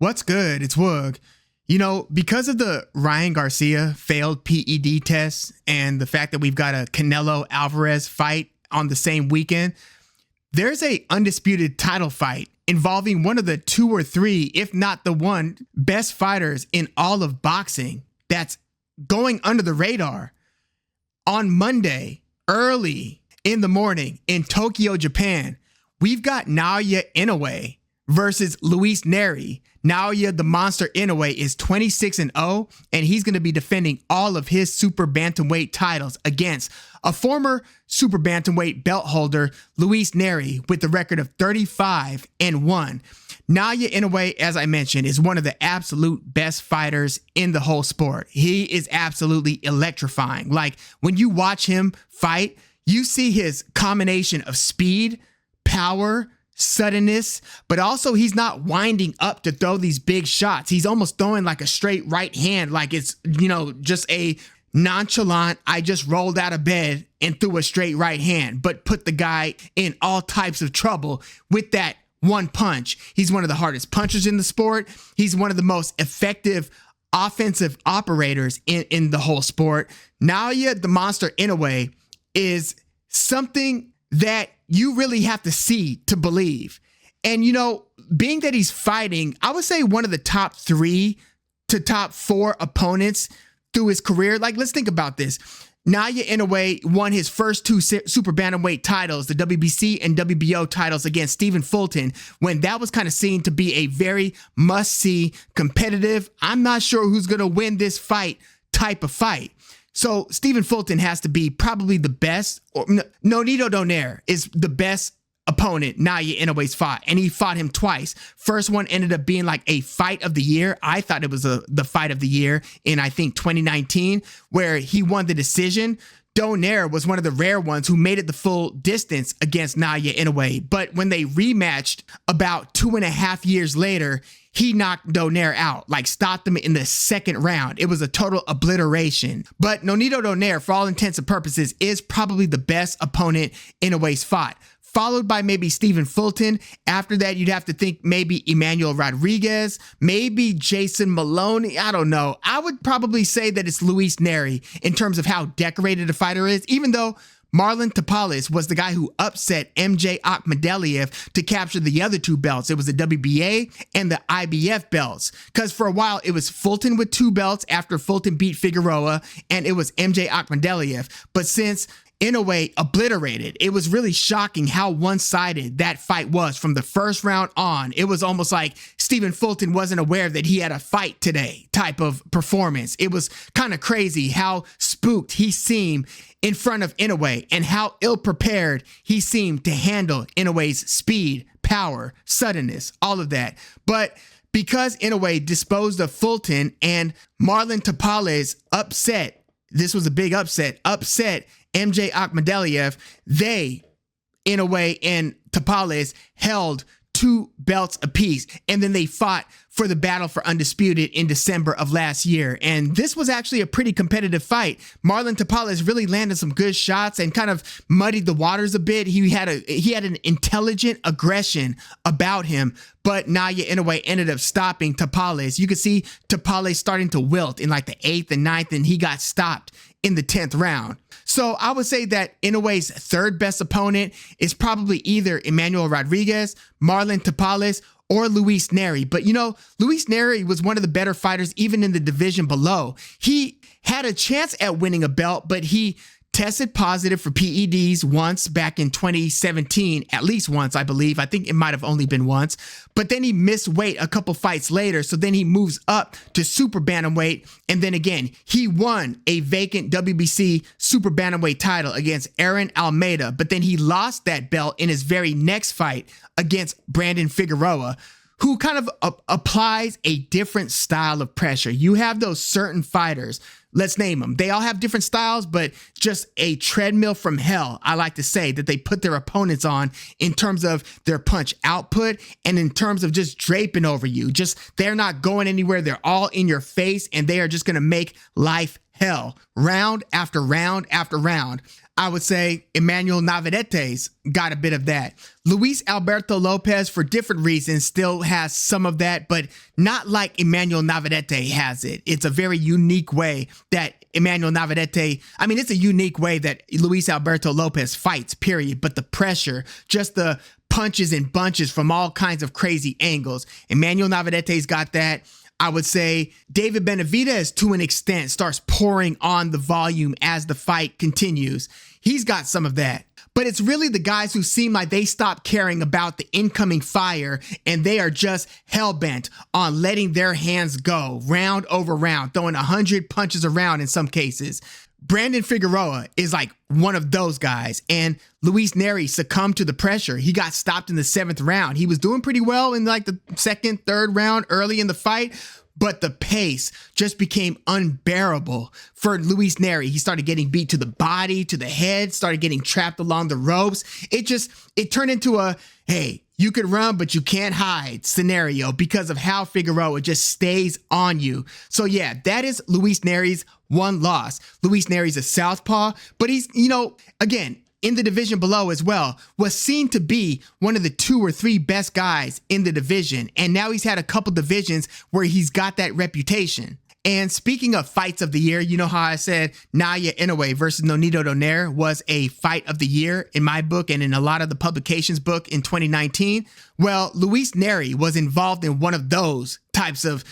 What's good? It's Woog. You know, because of the Ryan Garcia failed PED test and the fact that we've got a Canelo Alvarez fight on the same weekend, there's a undisputed title fight involving one of the two or three, if not the one, best fighters in all of boxing that's going under the radar. On Monday, early in the morning in Tokyo, Japan, we've got Naoya Inoue versus Luis Nery. Naoya, the monster Inoue, is 26-0, and he's going to be defending all of his Super-Bantamweight titles against a former Super-Bantamweight belt holder, Luis Nery, with the record of 35-1. Naoya Inoue, as I mentioned, is one of the absolute best fighters in the whole sport. He is absolutely electrifying. Like, when you watch him fight, you see his combination of speed, power, suddenness, but also he's not winding up to throw these big shots. He's almost throwing like a straight right hand, like it's, you know, just a nonchalant, I just rolled out of bed and threw a straight right hand, but put the guy in all types of trouble with that one punch. He's one of the hardest punchers in the sport. He's one of the most effective offensive operators in the whole sport. Naoya, the monster Inoue, is something that you really have to see to believe. And, you know, being that he's fighting, I would say one of the top 3 to top 4 opponents through his career. Like, let's think about this. Naoya Inoue won his first 2 Super-Bantamweight titles, the WBC and WBO titles, against Stephen Fulton, when that was kind of seen to be a very must-see, competitive, I'm not sure who's going to win this fight type of fight. So Stephen Fulton has to be probably the best, or Nonito Donaire is the best opponent Naoya Inoue's fought, and he fought him twice. First one ended up being like a fight of the year. I thought it was the fight of the year in, I think, 2019, where he won the decision. Donaire was one of the rare ones who made it the full distance against Naoya Inoue. But when they rematched about 2.5 years later, he knocked Donaire out, like stopped him in the second round. It was a total obliteration. But Nonito Donaire, for all intents and purposes, is probably the best opponent Inoue's fought, followed by maybe Stephen Fulton. After that, you'd have to think maybe Emmanuel Rodriguez, maybe Jason Maloney. I don't know. I would probably say that it's Luis Nery in terms of how decorated a fighter is, even though Marlon Tapales was the guy who upset MJ Akhmadaliev to capture the other 2 belts. It was the WBA and the IBF belts. Because for a while, it was Fulton with 2 belts after Fulton beat Figueroa, and it was MJ Akhmadaliev. But since Inoue obliterated, it was really shocking how one-sided that fight was from the first round on. It was almost like Stephen Fulton wasn't aware that he had a fight today type of performance. It was kind of crazy how spooked he seemed in front of Inoue and how ill-prepared he seemed to handle Inoue's speed, power, suddenness, all of that. But because Inoue disposed of Fulton and Marlon Tapales this was a big upset MJ Akhmadaliev, Inoue and Tapales held 2 belts apiece, and then they fought for the battle for Undisputed in December of last year. And this was actually a pretty competitive fight. Marlon Tapales really landed some good shots and kind of muddied the waters a bit. He had an intelligent aggression about him, but Naoya Inoue ended up stopping Tapales. You could see Tapales starting to wilt in like the 8th and 9th, and he got stopped in the 10th round. So I would say that Inoue's 3rd best opponent is probably either Emmanuel Rodriguez, Marlon Tapales, or Luis Nery. But, you know, Luis Nery was one of the better fighters even in the division below. He had a chance at winning a belt, but he tested positive for PEDs once back in 2017, at least once, I believe. I think it might have only been once. But then he missed weight a couple fights later. So then he moves up to Super-Bantamweight. And then again, he won a vacant WBC Super-Bantamweight title against Aaron Almeida. But then he lost that belt in his very next fight against Brandon Figueroa, who kind of applies a different style of pressure. You have those certain fighters, let's name them. They all have different styles, but just a treadmill from hell, I like to say, that they put their opponents on in terms of their punch output and in terms of just draping over you. Just, they're not going anywhere. They're all in your face, and they are just going to make life hell, round after round after round. I would say Emmanuel Navarrete's got a bit of that. Luis Alberto Lopez, for different reasons, still has some of that, but not like Emmanuel Navarrete has it. It's a very unique way that Emmanuel Navarrete, I mean, it's a unique way that Luis Alberto Lopez fights, period. But the pressure, just the punches and bunches from all kinds of crazy angles. Emmanuel Navarrete's got that. I would say David Benavidez, to an extent, starts pouring on the volume as the fight continues. He's got some of that. But it's really the guys who seem like they stop caring about the incoming fire and they are just hell-bent on letting their hands go round over round, throwing 100 punches around in some cases. Brandon Figueroa is like one of those guys, and Luis Nery succumbed to the pressure. He got stopped in the 7th round. He was doing pretty well in like the 2nd, 3rd round early in the fight, but the pace just became unbearable for Luis Nery. He started getting beat to the body, to the head, started getting trapped along the ropes. It turned into a, hey, you could run, but you can't hide scenario because of how Figueroa just stays on you. So yeah, that is Luis Nery's one loss. Luis Nery's a southpaw, but he's, again, in the division below as well, was seen to be one of the 2 or 3 best guys in the division. And now he's had a couple divisions where he's got that reputation. And speaking of fights of the year, you know how I said Naoya Inoue versus Nonito Donaire was a fight of the year in my book and in a lot of the publications book in 2019? Well, Luis Nery was involved in one of those types of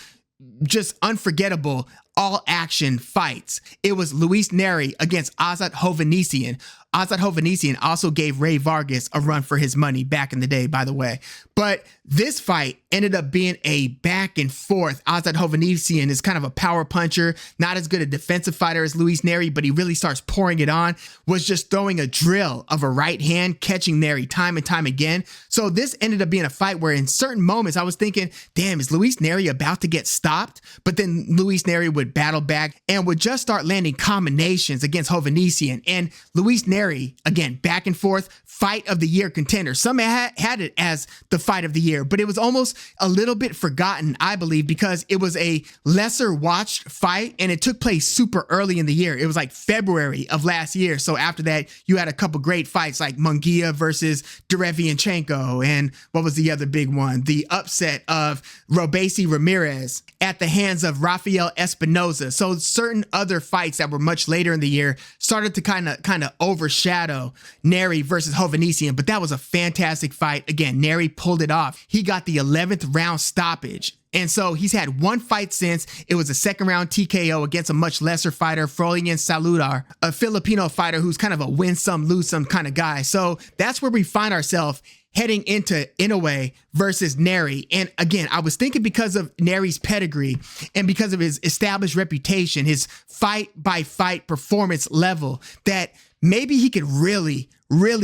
just unforgettable all-action fights. It was Luis Nery against Azat Hovhannisyan. Azat Hovhannisyan also gave Ray Vargas a run for his money back in the day, by the way. But this fight ended up being a back and forth. Azat Hovhannisyan is kind of a power puncher, not as good a defensive fighter as Luis Nery, but he really starts pouring it on, was just throwing a drill of a right hand, catching Nery time and time again. So this ended up being a fight where in certain moments I was thinking, damn, is Luis Nery about to get stopped? But then Luis Nery would battle back and would just start landing combinations against Hovhannisyan. And Luis Nery, again, back and forth, fight of the year contender. Some had it as the fight of the year, but it was almost a little bit forgotten, I believe, because it was a lesser watched fight and it took place super early in the year. It was like February of last year. So after that, you had a couple great fights like Munguia versus Derevianchenko. And what was the other big one? The upset of Robesi Ramirez at the hands of Rafael Espinoza. So certain other fights that were much later in the year started to kind of overshadow Nery versus Hovhannisyan, but that was a fantastic fight. Again, Nery pulled it off. He got the 11th round stoppage. And so he's had one fight since. It was a 2nd round TKO against a much lesser fighter, Frolian Saludar, a Filipino fighter who's kind of a win some, lose some kind of guy. So that's where we find ourselves heading into Inoue versus Nery. And again, I was thinking because of Nery's pedigree and because of his established reputation, his fight-by-fight performance level, that maybe he could really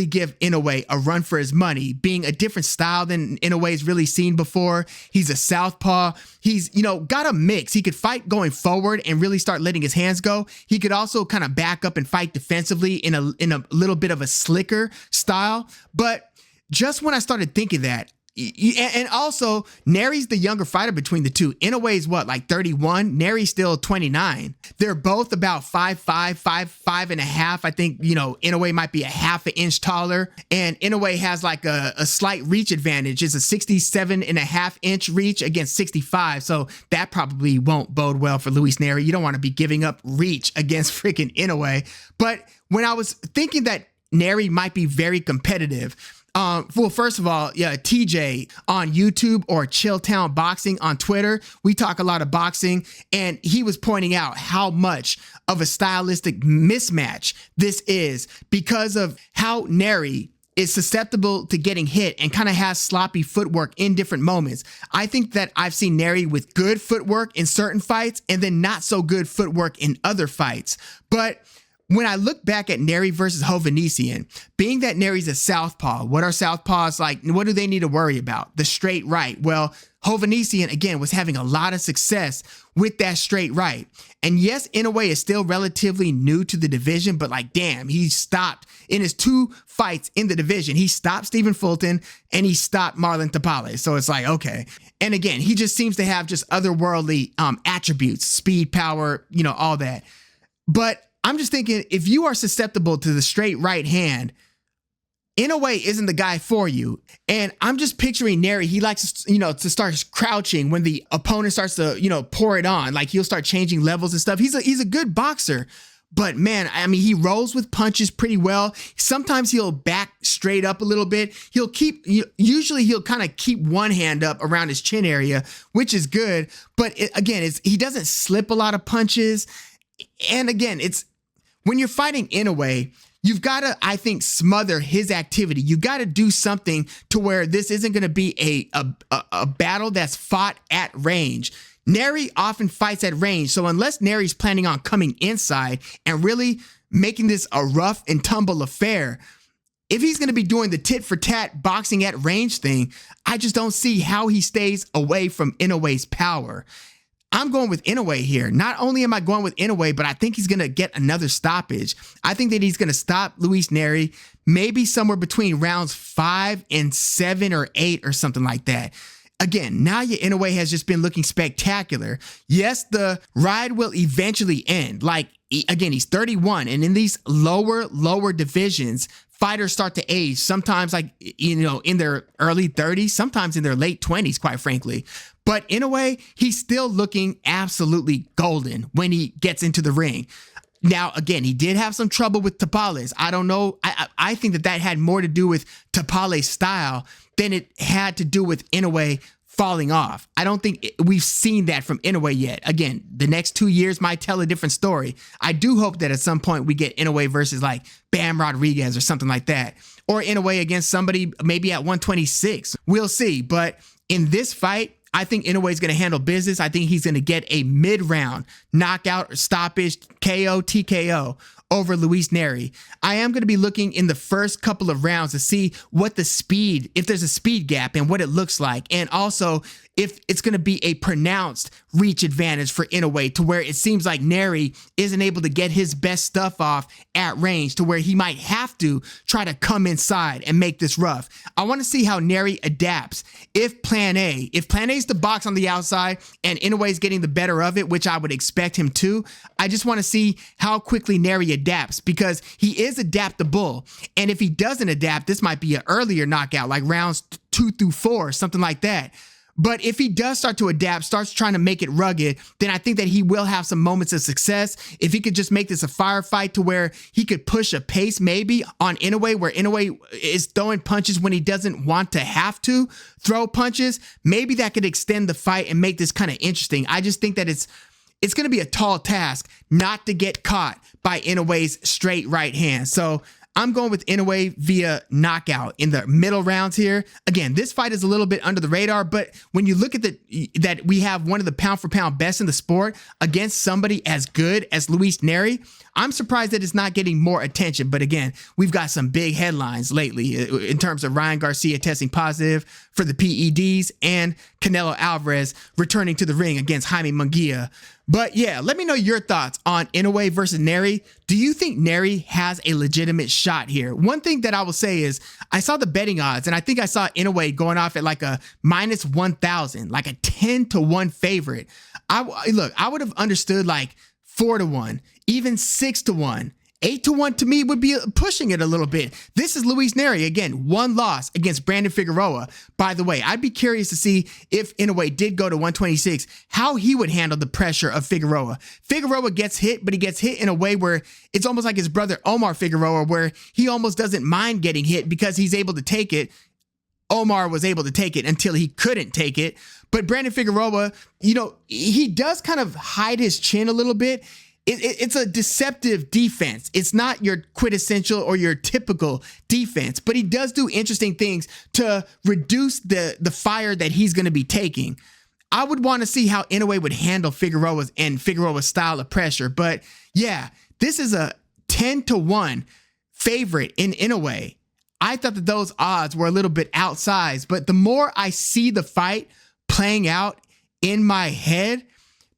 give Inoue a run for his money, being a different style than Inoue's really seen before. He's a southpaw. He's, got a mix. He could fight going forward and really start letting his hands go. He could also kind of back up and fight defensively in a little bit of a slicker style. But just when I started thinking that, and also Nery's the younger fighter between the two. Inoue's what, like 31? Nery's still 29. They're both about 5'5", 5'5.5". I think, Inoue might be a half an inch taller, and Inoue has like a slight reach advantage. It's a 67.5-inch reach against 65. So that probably won't bode well for Luis Nery. You don't want to be giving up reach against freaking Inoue. But when I was thinking that Nery might be very competitive, well, first of all, yeah, TJ on YouTube or Chilltown Boxing on Twitter, we talk a lot of boxing, and he was pointing out how much of a stylistic mismatch this is because of how Nery is susceptible to getting hit and kind of has sloppy footwork in different moments. I think that I've seen Nery with good footwork in certain fights and then not so good footwork in other fights. But when I look back at Nery versus Hovhannisyan, being that Nery's a southpaw, what are southpaws like? What do they need to worry about? The straight right. Well, Hovhannisyan, again, was having a lot of success with that straight right. And yes, Inoue is still relatively new to the division, but like, damn, he stopped in his 2 fights in the division. He stopped Stephen Fulton and he stopped Marlon Tapales. So it's like, okay. And again, he just seems to have just otherworldly attributes, speed, power, all that. But I'm just thinking, if you are susceptible to the straight right hand, Inoue isn't the guy for you. And I'm just picturing Nery. He likes, to start crouching when the opponent starts to, pour it on. Like, he'll start changing levels and stuff. He's a good boxer. But man, I mean, he rolls with punches pretty well. Sometimes he'll back straight up a little bit. Usually he'll kind of keep one hand up around his chin area, which is good. But he doesn't slip a lot of punches. And again, when you're fighting Inoue, you've got to, I think, smother his activity. You got to do something to where this isn't going to be a battle that's fought at range. Nery often fights at range, so unless Nery's planning on coming inside and really making this a rough and tumble affair, if he's going to be doing the tit-for-tat boxing at range thing, I just don't see how he stays away from Inoue's power. I'm going with Inoue here. Not only am I going with Inoue, but I think he's going to get another stoppage. I think that he's going to stop Luis Nery maybe somewhere between rounds 5 and 7 or 8 or something like that. Again, Naoya Inoue has just been looking spectacular. Yes, the ride will eventually end. He's 31, and in these lower divisions, fighters start to age, sometimes in their early 30s, sometimes in their late 20s, quite frankly. But Inoue, he's still looking absolutely golden when he gets into the ring. Now, again, he did have some trouble with Tapales. I don't know. I think that had more to do with Tapales' style than it had to do with Inoue falling off. I don't think we've seen that from Inoue yet. Again, the next 2 years might tell a different story. I do hope that at some point we get Inoue versus like Bam Rodriguez or something like that. Or Inoue against somebody maybe at 126. We'll see. But in this fight, I think Inoue is going to handle business. I think he's going to get a mid-round knockout or stoppage, KO, TKO over Luis Nery. I am going to be looking in the first couple of rounds to see what the speed, if there's a speed gap and what it looks like. And also if it's going to be a pronounced reach advantage for Inoue to where it seems like Nery isn't able to get his best stuff off at range to where he might have to try to come inside and make this rough. I want to see how Nery adapts. If plan A is to box on the outside and Inoue is getting the better of it, which I would expect him to, I just want to see how quickly Nery adapts because he is adaptable. And if he doesn't adapt, this might be an earlier knockout, like rounds 2 through 4, something like that. But if he does start to adapt, starts trying to make it rugged, then I think that he will have some moments of success. If he could just make this a firefight to where he could push a pace maybe on Inoue, where Inoue is throwing punches when he doesn't want to have to throw punches, maybe that could extend the fight and make this kind of interesting. I just think that it's going to be a tall task not to get caught by Inoue's straight right hand. So I'm going with Inoue via knockout in the middle rounds here. Again, this fight is a little bit under the radar, but when you look at that we have one of the pound for pound best in the sport against somebody as good as Luis Nery, I'm surprised that it's not getting more attention. But again, we've got some big headlines lately in terms of Ryan Garcia testing positive for the PEDs and Canelo Alvarez returning to the ring against Jaime Munguia. But yeah, let me know your thoughts on Inoue versus Nery. Do you think Nery has a legitimate shot here? One thing that I will say is I saw the betting odds and I think I saw Inoue going off at like a minus 1,000, like a 10-1 favorite. I would have understood like 4-1, even 6-1. 8-1 to me would be pushing it a little bit. This is Luis Nery, again, one loss against Brandon Figueroa. By the way, I'd be curious to see if Inoue did go to 126, how he would handle the pressure of Figueroa. Figueroa gets hit, but he gets hit in a way where it's almost like his brother Omar Figueroa, where he almost doesn't mind getting hit because he's able to take it. Omar was able to take it until he couldn't take it. But Brandon Figueroa, he does kind of hide his chin a little bit. It's a deceptive defense. It's not your quintessential or your typical defense, but he does do interesting things to reduce the fire that he's going to be taking. I would want to see how Inoue would handle Figueroa's style of pressure. But yeah, this is a 10-1 favorite in Inoue. I thought that those odds were a little bit outsized, but the more I see the fight playing out in my head,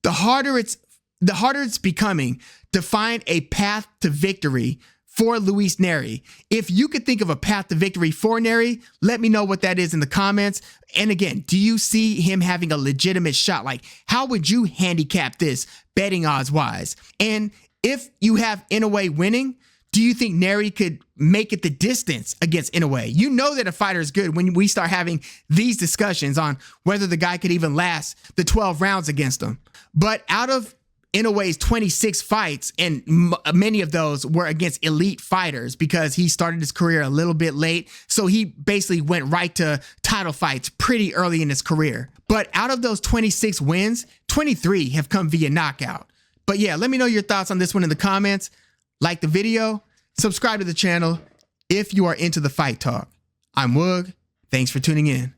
the harder it's becoming to find a path to victory for Luis Nery. If you could think of a path to victory for Nery, let me know what that is in the comments. And again, do you see him having a legitimate shot? Like, how would you handicap this betting odds wise? And If you have Inoue winning, do you think Nery could make it the distance against Inoue? You know that a fighter is good when we start having these discussions on whether the guy could even last the 12 rounds against him. But out of Inoue's 26 fights, and many of those were against elite fighters because he started his career a little bit late. So he basically went right to title fights pretty early in his career. But out of those 26 wins, 23 have come via knockout. But yeah, let me know your thoughts on this one in the comments. Like the video, subscribe to the channel if you are into the fight talk. I'm Woog. Thanks for tuning in.